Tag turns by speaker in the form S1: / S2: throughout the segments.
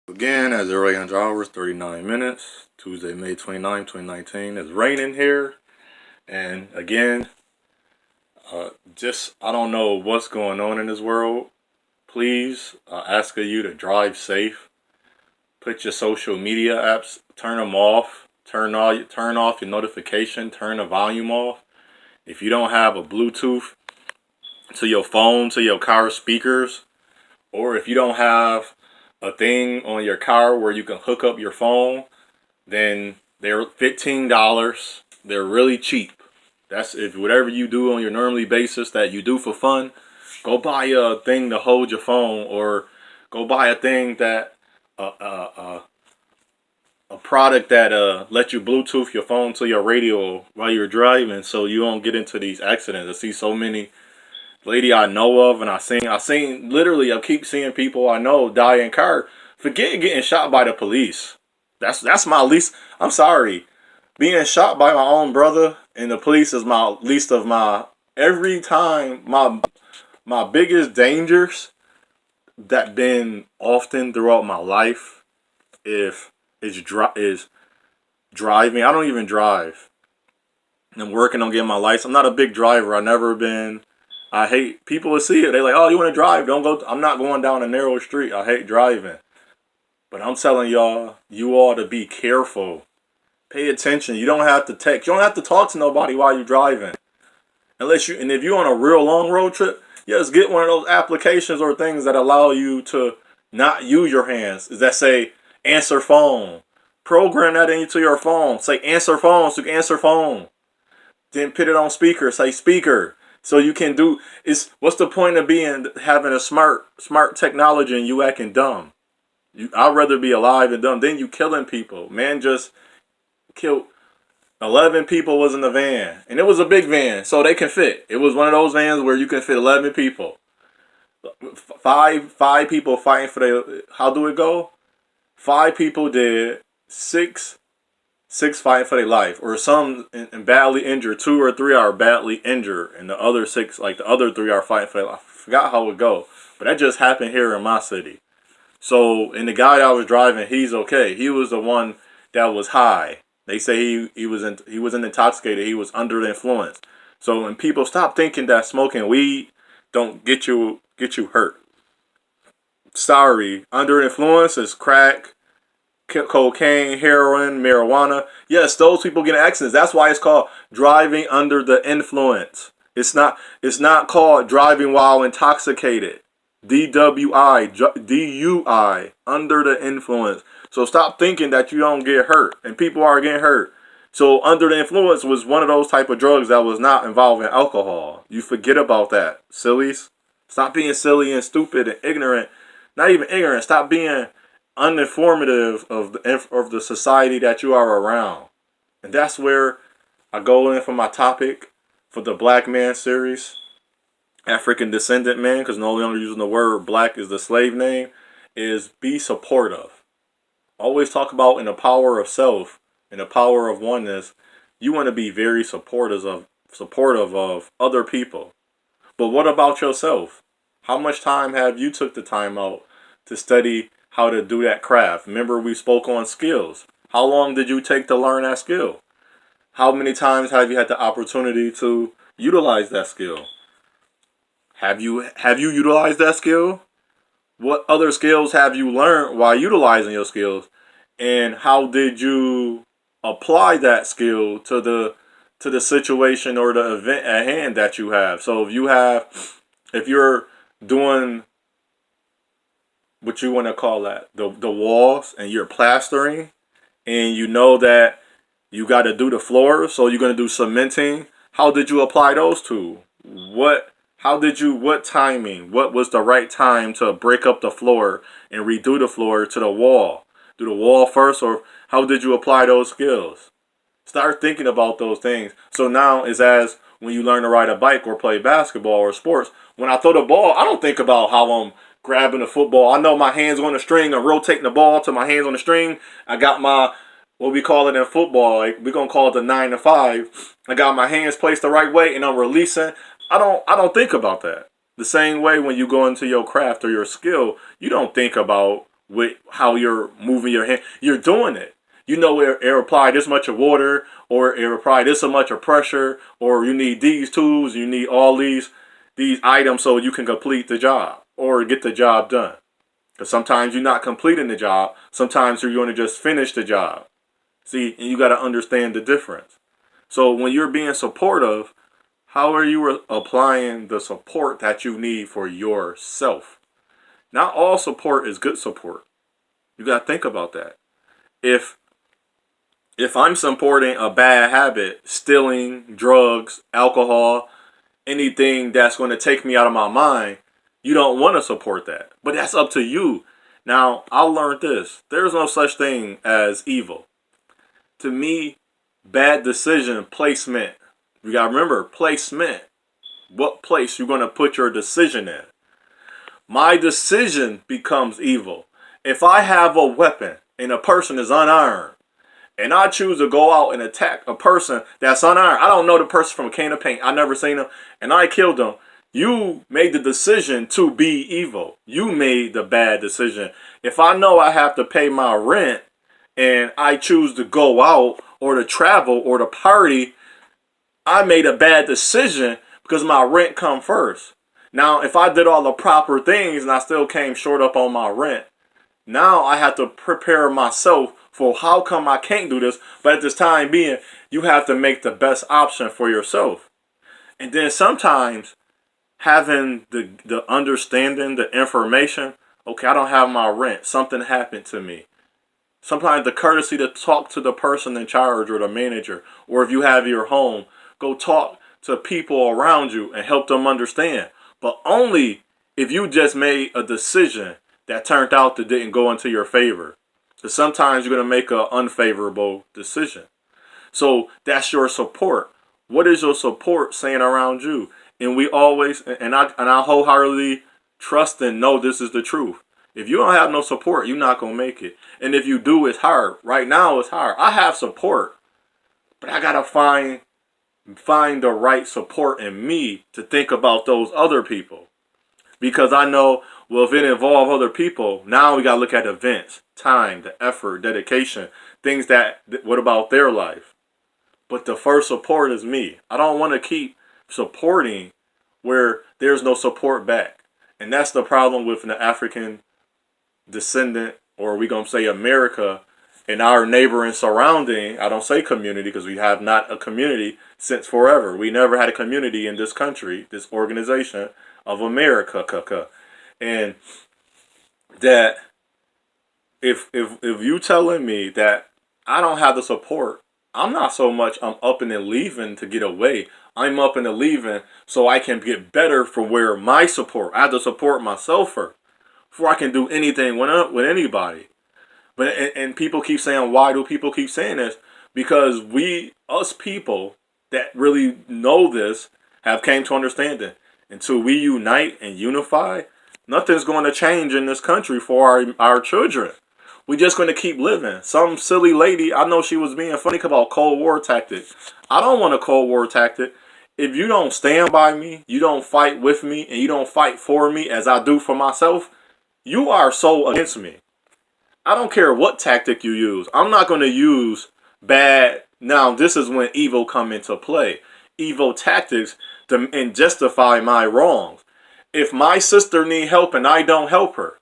S1: Again, as early on hours, 39 minutes, Tuesday, May 29, 2019. It's raining here. And again, I don't know what's going on in this world. Please, ask of you to drive safe. Put your social media apps, turn them off. Turn off your notification. Turn the volume off. If you don't have a Bluetooth to your phone, to your car speakers, or if you don't have a thing on your car where you can hook up your phone, then they're $15. They're really cheap. That's if whatever you do on your normally basis that you do for fun, go buy a thing to hold your phone, or go buy a thing that a product that let you Bluetooth your phone to your radio while you're driving, so you don't get into these accidents. I see so many lady I know of, and I seen literally, I keep seeing people I know die in car. Forget getting shot by the police. That's my least. I'm sorry, being shot by my own brother and the police is my least of my. Every time my biggest dangers that been often throughout my life, if is driving. I don't even drive. I'm working on getting my license. I'm not a big driver. I've never been. I hate people to see it. They're like, "Oh, you want to drive? Don't go." I'm not going down a narrow street. I hate driving. But I'm telling y'all, you ought to be careful. Pay attention. You don't have to text. You don't have to talk to nobody while you're driving. And if you're on a real long road trip, yes, get one of those applications or things that allow you to not use your hands. That say answer phone. Program that into your phone. Say answer phone, so you can answer phone. Then put it on speaker. Say speaker. So you can do what's the point of having a smart technology and you acting dumb? I'd rather be alive and dumb. Then you killing people. Man just killed 11 people was in the van. And it was a big van, so they can fit. It was one of those vans where you can fit 11 people. Five people fighting for their, how do it go? 5 people dead, six fighting for their life, or some and badly injured. 2 or 3 are badly injured, and the other 6, like the other 3, are fighting for their life. I forgot how it go, but that just happened here in my city. So, and the guy that was driving, he's okay. He was the one that was high. They say he wasn't intoxicated. He was under the influence. So, when people stop thinking that smoking weed don't get you hurt. Sorry, under influence is crack, cocaine, heroin, marijuana. Yes, those people get in accidents. That's why it's called driving under the influence. It's not called driving while intoxicated. DUI, under the influence. So stop thinking that you don't get hurt, and people are getting hurt. So under the influence was one of those type of drugs that was not involving alcohol. You forget about that, sillies. Stop being silly and stupid and ignorant. Not even ignorant. Stop being uninformative of the society that you are around. And that's where I go in for my topic for the Black Man series. African Descendant Man, because no longer using the word black is the slave name, is be supportive. Always talk about in the power of self, in the power of oneness. You want to be very supportive of other people. But what about yourself? How much time have you took the time out to study how to do that craft? Remember, we spoke on skills. How long did you take to learn that skill? How many times have you had the opportunity to utilize that skill? Have you utilized that skill? What other skills have you learned while utilizing your skills? And how did you apply that skill to the situation or the event at hand that you have? So if you're doing what you want to call that, the walls, and you're plastering, and you know that you got to do the floor, so you're going to do cementing. How did you apply those two? What timing? What was the right time to break up the floor and redo the floor to the wall? Do the wall first, or how did you apply those skills? Start thinking about those things. So now is as when you learn to ride a bike or play basketball or sports. When I throw the ball, I don't think about how I'm grabbing the football. I know my hands on the string. I'm rotating the ball to my hands on the string. I got my, what we call it in football, like we're gonna call it the 9 to 5. I got my hands placed the right way and I'm releasing. I don't think about that. The same way when you go into your craft or your skill, you don't think about with how you're moving your hand. You're doing it. You know, it apply this much of water, or it apply this much of pressure, or you need these tools, you need all these items so you can complete the job or get the job done. Because sometimes you're not completing the job. Sometimes you're going to just finish the job. See, and you got to understand the difference. So when you're being supportive, how are you applying the support that you need for yourself? Not all support is good support. You got to think about that. If I'm supporting a bad habit, stealing, drugs, alcohol, anything that's going to take me out of my mind, you don't want to support that. But that's up to you. Now, I learned this. There's no such thing as evil. To me, bad decision, placement. You got to remember, placement. What place you're going to put your decision in. My decision becomes evil. If I have a weapon and a person is unarmed, and I choose to go out and attack a person that's unarmed, I don't know the person from a can of paint, I never seen them, and I killed them, you made the decision to be evil. You made the bad decision. If I know I have to pay my rent and I choose to go out or to travel or to party, I made a bad decision because my rent come first. Now, if I did all the proper things and I still came short up on my rent, now I have to prepare myself for how come I can't do this. But at this time being, you have to make the best option for yourself. And then sometimes having the understanding, the information, okay, I don't have my rent. Something happened to me. Sometimes the courtesy to talk to the person in charge or the manager, or if you have your home, go talk to people around you and help them understand. But only if you just made a decision that turned out that didn't go into your favor. Because sometimes you're going to make an unfavorable decision. So that's your support. What is your support saying around you? And we always, and I wholeheartedly trust and know this is the truth. If you don't have no support, you're not going to make it. And if you do, it's hard. Right now, it's hard. I have support, but I got to find the right support in me to think about those other people. Because I know, well, if it involves other people, now we got to look at events, time, the effort, dedication, things that, what about their life? But the first support is me. I don't want to keep supporting where there's no support back. And that's the problem with the African descendant, or we going to say America, and our neighbor and surrounding. I don't say community because we have not a community since forever. We never had a community in this country, this organization of America. And that if you telling me that I don't have the support, I'm not so much I'm up and then leaving to get away. I'm up and then leaving so I can get better from where my support. I have to support myself first before I can do anything with anybody. But and people keep saying, why do people keep saying this? Because us people that really know this, have came to understand it. Until we unite and unify, nothing's going to change in this country for our children. We're just going to keep living. Some silly lady, I know she was being funny about Cold War tactic. I don't want a Cold War tactic. If you don't stand by me, you don't fight with me, and you don't fight for me as I do for myself, you are so against me. I don't care what tactic you use. I'm not going to use bad. Now, this is when evil come into play. Evil tactics and justify my wrongs. If my sister need help and I don't help her,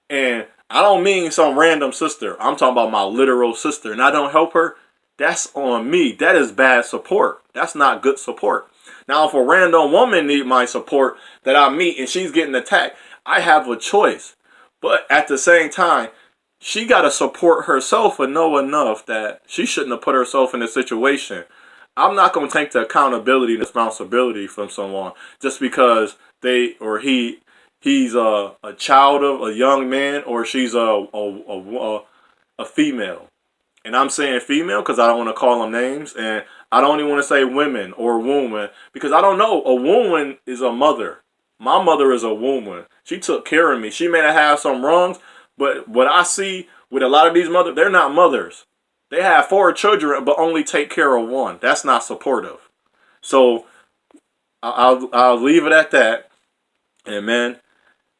S1: and I don't mean some random sister, I'm talking about my literal sister, and I don't help her, that's on me. That is bad support. That's not good support. Now, if a random woman need my support that I meet and she's getting attacked, I have a choice. But at the same time, she got to support herself and know enough that she shouldn't have put herself in a situation. I'm not going to take the accountability and responsibility from someone just because they or he's a child of a young man, or she's a female. And I'm saying female because I don't want to call them names, and I don't even want to say women or woman because I don't know. A woman is a mother. My mother is a woman. She took care of me. She may have some wrongs, but what I see with a lot of these mothers, they're not mothers. They have 4 children, but only take care of 1. That's not supportive. So I'll leave it at that. And man,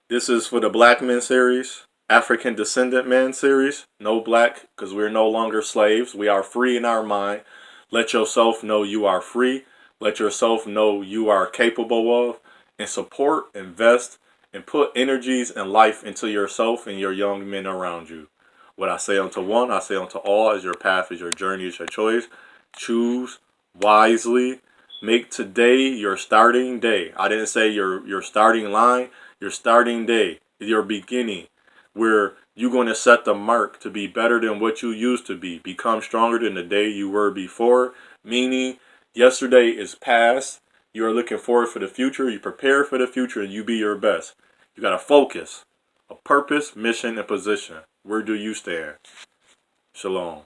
S1: this is for the Black Men series. African Descendant Man series. No black, because we're no longer slaves. We are free in our mind. Let yourself know you are free. Let yourself know you are capable of. And support, invest, and put energies and life into yourself and your young men around you. What I say unto one, I say unto all, as your path is your journey, is your choice. Choose wisely. Make today your starting day. I didn't say your starting line, your starting day, your beginning, where you're going to set the mark to be better than what you used to be. Become stronger than the day you were before. Meaning, yesterday is past. You are looking forward for the future. You prepare for the future and you be your best. You got to focus. A purpose, mission, and position. Where do you stand? Shalom.